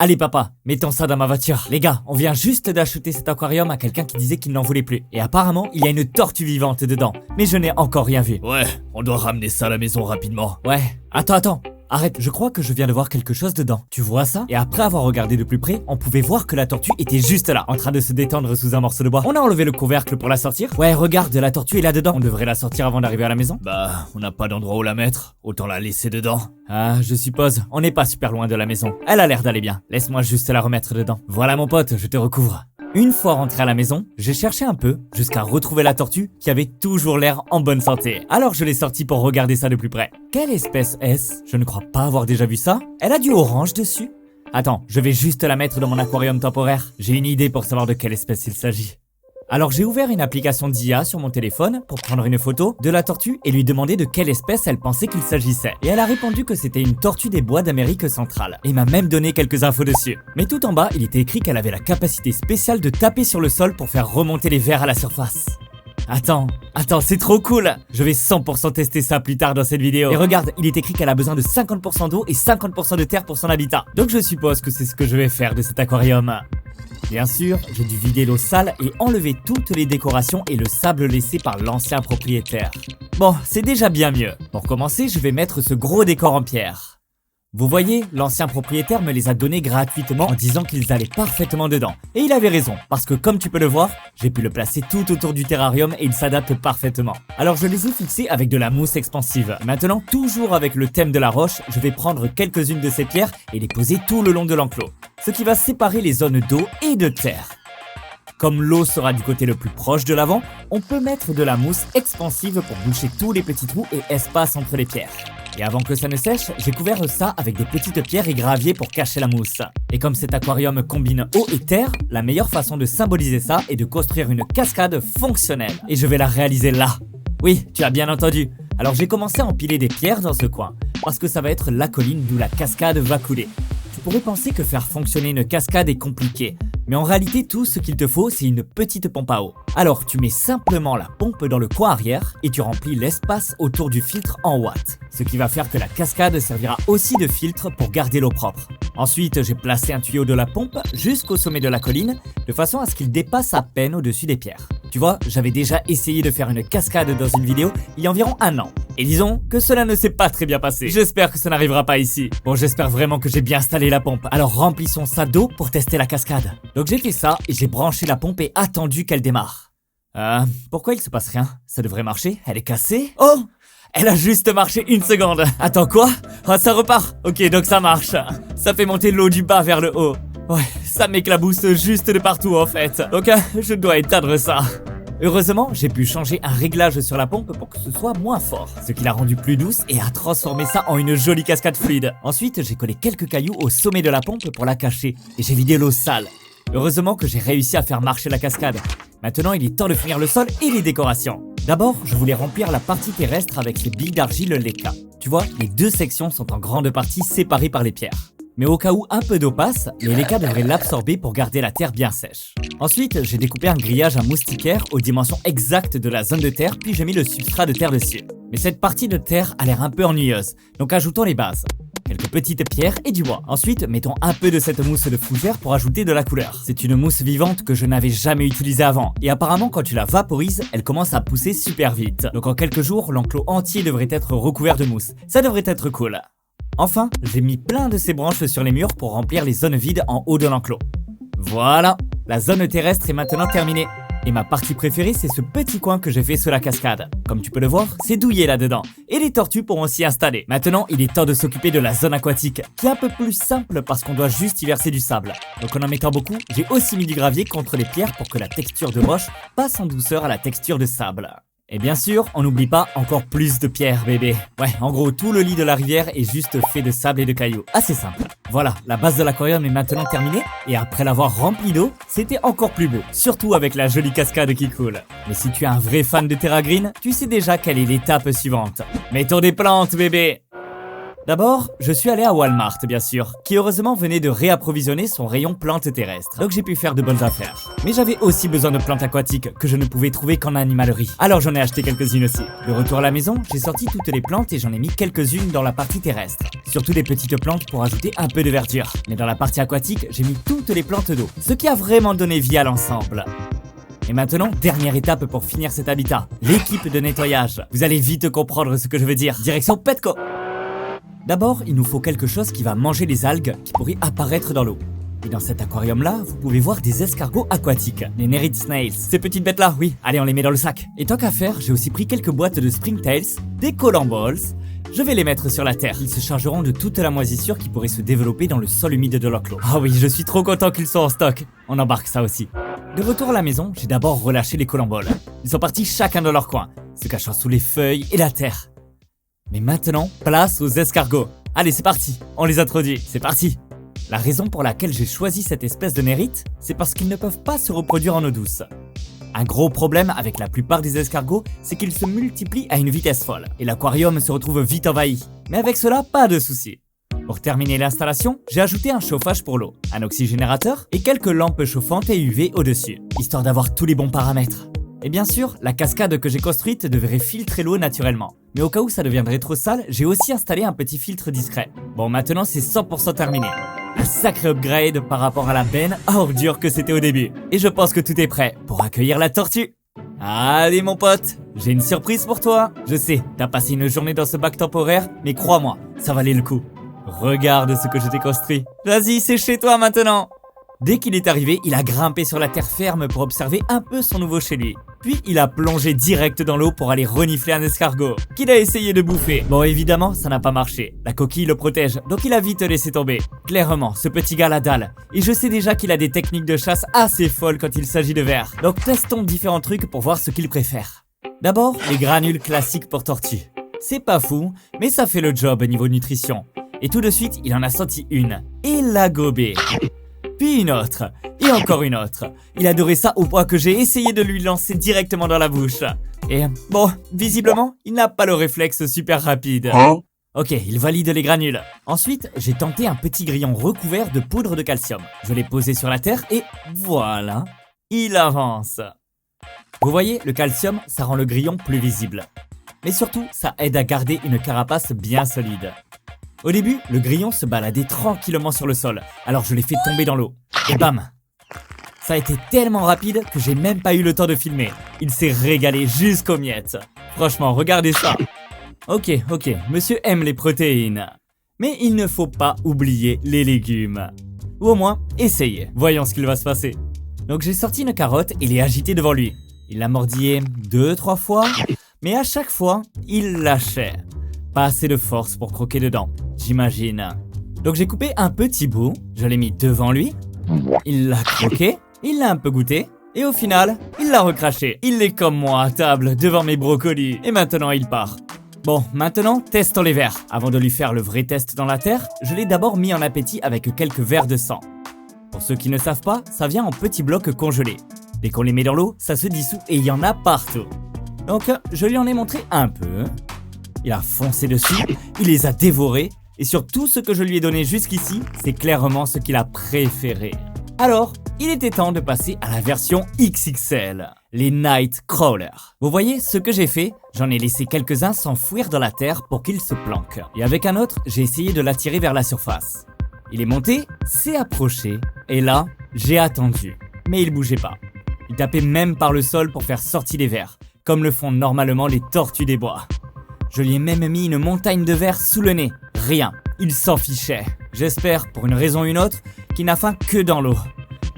Allez papa, mettons ça dans ma voiture. Les gars, on vient juste d'acheter cet aquarium à quelqu'un qui disait qu'il n'en voulait plus. Et apparemment, il y a une tortue vivante dedans. Mais je n'ai encore rien vu. Ouais, on doit ramener ça à la maison rapidement. Ouais, attends. Arrête, je crois que je viens de voir quelque chose dedans. Tu vois ça? Et après avoir regardé de plus près, on pouvait voir que la tortue était juste là, en train de se détendre sous un morceau de bois. On a enlevé le couvercle pour la sortir. Ouais, regarde, la tortue est là dedans. On devrait la sortir avant d'arriver à la maison. Bah, on n'a pas d'endroit où la mettre, autant la laisser dedans. Ah, je suppose. On n'est pas super loin de la maison. Elle a l'air d'aller bien. Laisse-moi juste la remettre dedans. Voilà mon pote, je te recouvre. Une fois rentré à la maison, j'ai cherché un peu jusqu'à retrouver la tortue qui avait toujours l'air en bonne santé. Alors je l'ai sortie pour regarder ça de plus près. Quelle espèce est-ce? Je ne crois pas avoir déjà vu ça. Elle a du orange dessus. Attends, je vais juste la mettre dans mon aquarium temporaire. J'ai une idée pour savoir de quelle espèce il s'agit. Alors j'ai ouvert une application d'IA sur mon téléphone pour prendre une photo de la tortue et lui demander de quelle espèce elle pensait qu'il s'agissait. Et elle a répondu que c'était une tortue des bois d'Amérique centrale. Et m'a même donné quelques infos dessus. Mais tout en bas, il était écrit qu'elle avait la capacité spéciale de taper sur le sol pour faire remonter les vers à la surface. Attends, c'est trop cool! Je vais 100% tester ça plus tard dans cette vidéo. Et regarde, il est écrit qu'elle a besoin de 50% d'eau et 50% de terre pour son habitat. Donc je suppose que c'est ce que je vais faire de cet aquarium. Bien sûr, j'ai dû vider l'eau sale et enlever toutes les décorations et le sable laissé par l'ancien propriétaire. Bon, c'est déjà bien mieux. Pour commencer, je vais mettre ce gros décor en pierre. Vous voyez, l'ancien propriétaire me les a donnés gratuitement en disant qu'ils allaient parfaitement dedans. Et il avait raison, parce que comme tu peux le voir, j'ai pu le placer tout autour du terrarium et il s'adapte parfaitement. Alors je les ai fixés avec de la mousse expansive. Maintenant, toujours avec le thème de la roche, je vais prendre quelques-unes de ces pierres et les poser tout le long de l'enclos. Ce qui va séparer les zones d'eau et de terre. Comme l'eau sera du côté le plus proche de l'avant, on peut mettre de la mousse expansive pour boucher tous les petits trous et espaces entre les pierres. Et avant que ça ne sèche, j'ai couvert ça avec des petites pierres et graviers pour cacher la mousse. Et comme cet aquarium combine eau et terre, la meilleure façon de symboliser ça est de construire une cascade fonctionnelle. Et je vais la réaliser là. Oui, tu as bien entendu. Alors j'ai commencé à empiler des pierres dans ce coin, parce que ça va être la colline d'où la cascade va couler. Tu pourrais penser que faire fonctionner une cascade est compliqué, mais en réalité tout ce qu'il te faut c'est une petite pompe à eau. Alors tu mets simplement la pompe dans le coin arrière et tu remplis l'espace autour du filtre en watts, ce qui va faire que la cascade servira aussi de filtre pour garder l'eau propre. Ensuite j'ai placé un tuyau de la pompe jusqu'au sommet de la colline de façon à ce qu'il dépasse à peine au-dessus des pierres. Tu vois, j'avais déjà essayé de faire une cascade dans une vidéo il y a environ 1 an. Et disons que cela ne s'est pas très bien passé. J'espère que ça n'arrivera pas ici. Bon, j'espère vraiment que j'ai bien installé la pompe. Alors remplissons ça d'eau pour tester la cascade. Donc j'ai fait ça et j'ai branché la pompe et attendu qu'elle démarre. Pourquoi il se passe rien? Ça devrait marcher? Elle est cassée? Oh! Elle a juste marché 1 seconde. Attends, quoi? Ah, ça repart. Ok, donc ça marche. Ça fait monter l'eau du bas vers le haut. Ouais, ça m'éclabousse juste de partout en fait. Donc je dois éteindre ça. Heureusement, j'ai pu changer un réglage sur la pompe pour que ce soit moins fort, ce qui l'a rendue plus douce et a transformé ça en une jolie cascade fluide. Ensuite, j'ai collé quelques cailloux au sommet de la pompe pour la cacher et j'ai vidé l'eau sale. Heureusement que j'ai réussi à faire marcher la cascade. Maintenant, il est temps de finir le sol et les décorations. D'abord, je voulais remplir la partie terrestre avec ces billes d'argile Leka. Tu vois, les 2 sections sont en grande partie séparées par les pierres. Mais au cas où un peu d'eau passe, les Leka devraient l'absorber pour garder la terre bien sèche. Ensuite, j'ai découpé un grillage à moustiquaire aux dimensions exactes de la zone de terre, puis j'ai mis le substrat de terre dessus. Mais cette partie de terre a l'air un peu ennuyeuse, donc ajoutons les bases. Quelques petites pierres et du bois. Ensuite, mettons un peu de cette mousse de fougère pour ajouter de la couleur. C'est une mousse vivante que je n'avais jamais utilisée avant. Et apparemment, quand tu la vaporises, elle commence à pousser super vite. Donc en quelques jours, l'enclos entier devrait être recouvert de mousse. Ça devrait être cool. Enfin, j'ai mis plein de ces branches sur les murs pour remplir les zones vides en haut de l'enclos. Voilà, la zone terrestre est maintenant terminée. Et ma partie préférée, c'est ce petit coin que j'ai fait sous la cascade. Comme tu peux le voir, c'est douillé là-dedans. Et les tortues pourront s'y installer. Maintenant, il est temps de s'occuper de la zone aquatique, qui est un peu plus simple parce qu'on doit juste y verser du sable. Donc en mettant beaucoup, j'ai aussi mis du gravier contre les pierres pour que la texture de roche passe en douceur à la texture de sable. Et bien sûr, on n'oublie pas encore plus de pierres, bébé. Ouais, en gros, tout le lit de la rivière est juste fait de sable et de cailloux. Assez simple. Voilà, la base de l'aquarium est maintenant terminée. Et après l'avoir rempli d'eau, c'était encore plus beau. Surtout avec la jolie cascade qui coule. Mais si tu es un vrai fan de Terra Green, tu sais déjà quelle est l'étape suivante. Mettons des plantes, bébé. D'abord, je suis allé à Walmart, bien sûr, qui heureusement venait de réapprovisionner son rayon plantes terrestres, donc j'ai pu faire de bonnes affaires. Mais j'avais aussi besoin de plantes aquatiques que je ne pouvais trouver qu'en animalerie. Alors j'en ai acheté quelques-unes aussi. De retour à la maison, j'ai sorti toutes les plantes et j'en ai mis quelques-unes dans la partie terrestre. Surtout des petites plantes pour ajouter un peu de verdure. Mais dans la partie aquatique, j'ai mis toutes les plantes d'eau, ce qui a vraiment donné vie à l'ensemble. Et maintenant, dernière étape pour finir cet habitat, l'équipe de nettoyage. Vous allez vite comprendre ce que je veux dire. Direction Petco. D'abord, il nous faut quelque chose qui va manger les algues qui pourraient apparaître dans l'eau. Et dans cet aquarium-là, vous pouvez voir des escargots aquatiques, les Nereid Snails. Ces petites bêtes-là, oui, allez, on les met dans le sac. Et tant qu'à faire, j'ai aussi pris quelques boîtes de Springtails, des Colamballs. Je vais les mettre sur la terre. Ils se chargeront de toute la moisissure qui pourrait se développer dans le sol humide de l'enclos. Ah oui, je suis trop content qu'ils soient en stock. On embarque ça aussi. De retour à la maison, j'ai d'abord relâché les Colamballs. Ils sont partis chacun dans leur coin, se cachant sous les feuilles et la terre. Mais maintenant, place aux escargots. Allez, c'est parti, on les introduit, c'est parti. La raison pour laquelle j'ai choisi cette espèce de nérite, c'est parce qu'ils ne peuvent pas se reproduire en eau douce. Un gros problème avec la plupart des escargots, c'est qu'ils se multiplient à une vitesse folle, et l'aquarium se retrouve vite envahi. Mais avec cela, pas de souci. Pour terminer l'installation, j'ai ajouté un chauffage pour l'eau, un oxygénateur et quelques lampes chauffantes et UV au-dessus, histoire d'avoir tous les bons paramètres. Et bien sûr, la cascade que j'ai construite devrait filtrer l'eau naturellement. Mais au cas où ça deviendrait trop sale, j'ai aussi installé un petit filtre discret. Bon, maintenant c'est 100% terminé. Un sacré upgrade par rapport à la benne à ordures que c'était au début. Et je pense que tout est prêt pour accueillir la tortue. Allez mon pote, j'ai une surprise pour toi. Je sais, t'as passé une journée dans ce bac temporaire, mais crois-moi, ça valait le coup. Regarde ce que je t'ai construit. Vas-y, c'est chez toi maintenant. Dès qu'il est arrivé, il a grimpé sur la terre ferme pour observer un peu son nouveau chez lui. Puis il a plongé direct dans l'eau pour aller renifler un escargot, qu'il a essayé de bouffer. Bon, évidemment, ça n'a pas marché. La coquille le protège, donc il a vite laissé tomber. Clairement, ce petit gars la dalle. Et je sais déjà qu'il a des techniques de chasse assez folles quand il s'agit de vers. Donc testons différents trucs pour voir ce qu'il préfère. D'abord, les granules classiques pour tortues. C'est pas fou, mais ça fait le job niveau nutrition. Et tout de suite, il en a senti une. Et l'a gobée. Puis une autre, et encore une autre. Il adorait ça au point que j'ai essayé de lui lancer directement dans la bouche. Et bon, visiblement, il n'a pas le réflexe super rapide. Ok, il valide les granules. Ensuite, j'ai tenté un petit grillon recouvert de poudre de calcium. Je l'ai posé sur la terre et voilà, il avance. Vous voyez, le calcium, ça rend le grillon plus visible. Mais surtout, ça aide à garder une carapace bien solide. Au début, le grillon se baladait tranquillement sur le sol, alors je l'ai fait tomber dans l'eau. Et bam! Ça a été tellement rapide que j'ai même pas eu le temps de filmer. Il s'est régalé jusqu'aux miettes. Franchement, regardez ça. Ok, monsieur aime les protéines. Mais il ne faut pas oublier les légumes. Ou au moins, essayez. Voyons ce qu'il va se passer. Donc j'ai sorti une carotte et l'ai agitée devant lui. Il l'a mordillée 2-3 fois, mais à chaque fois, il lâchait. Pas assez de force pour croquer dedans, j'imagine. Donc j'ai coupé un petit bout, je l'ai mis devant lui, il l'a croqué, il l'a un peu goûté, et au final, il l'a recraché. Il est comme moi à table devant mes brocolis, et maintenant il part. Bon, maintenant, testons les vers. Avant de lui faire le vrai test dans la terre, je l'ai d'abord mis en appétit avec quelques verres de sang. Pour ceux qui ne savent pas, ça vient en petits blocs congelés. Dès qu'on les met dans l'eau, ça se dissout et il y en a partout. Donc, je lui en ai montré un peu. Il a foncé dessus, il les a dévorés, et sur tout ce que je lui ai donné jusqu'ici, c'est clairement ce qu'il a préféré. Alors, il était temps de passer à la version XXL, les Nightcrawlers. Vous voyez ce que j'ai fait? J'en ai laissé quelques-uns s'enfouir dans la terre pour qu'ils se planquent. Et avec un autre, j'ai essayé de l'attirer vers la surface. Il est monté, s'est approché, et là, j'ai attendu. Mais il bougeait pas. Il tapait même par le sol pour faire sortir les vers, comme le font normalement les tortues des bois. Je lui ai même mis une montagne de vers sous le nez. Rien, il s'en fichait. J'espère, pour une raison ou une autre, qu'il n'a faim que dans l'eau.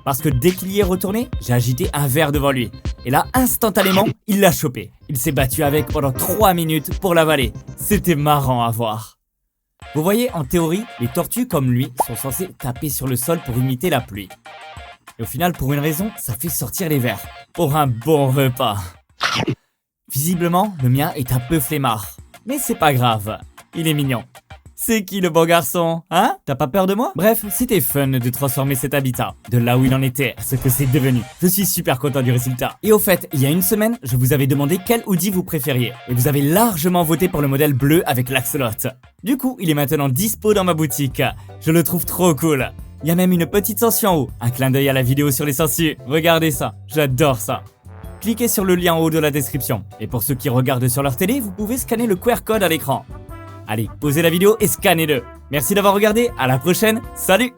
Parce que dès qu'il y est retourné, j'ai agité un verre devant lui. Et là, instantanément, il l'a chopé. Il s'est battu avec pendant 3 minutes pour l'avaler. C'était marrant à voir. Vous voyez, en théorie, les tortues comme lui sont censées taper sur le sol pour imiter la pluie. Et au final, pour une raison, ça fait sortir les vers. Pour un bon repas. Visiblement, le mien est un peu flemmard. Mais c'est pas grave, il est mignon. C'est qui le bon garçon? Hein? T'as pas peur de moi? Bref, c'était fun de transformer cet habitat, de là où il en était à ce que c'est devenu. Je suis super content du résultat. Et au fait, il y a une semaine, je vous avais demandé quel hoodie vous préfériez. Et vous avez largement voté pour le modèle bleu avec l'axolot. Du coup, il est maintenant dispo dans ma boutique. Je le trouve trop cool. Il y a même une petite sangsues en haut. Un clin d'œil à la vidéo sur les sangsues. Regardez ça, j'adore ça. Cliquez sur le lien en haut de la description. Et pour ceux qui regardent sur leur télé, vous pouvez scanner le QR code à l'écran. Allez, posez la vidéo et scannez-le. Merci d'avoir regardé, à la prochaine, salut!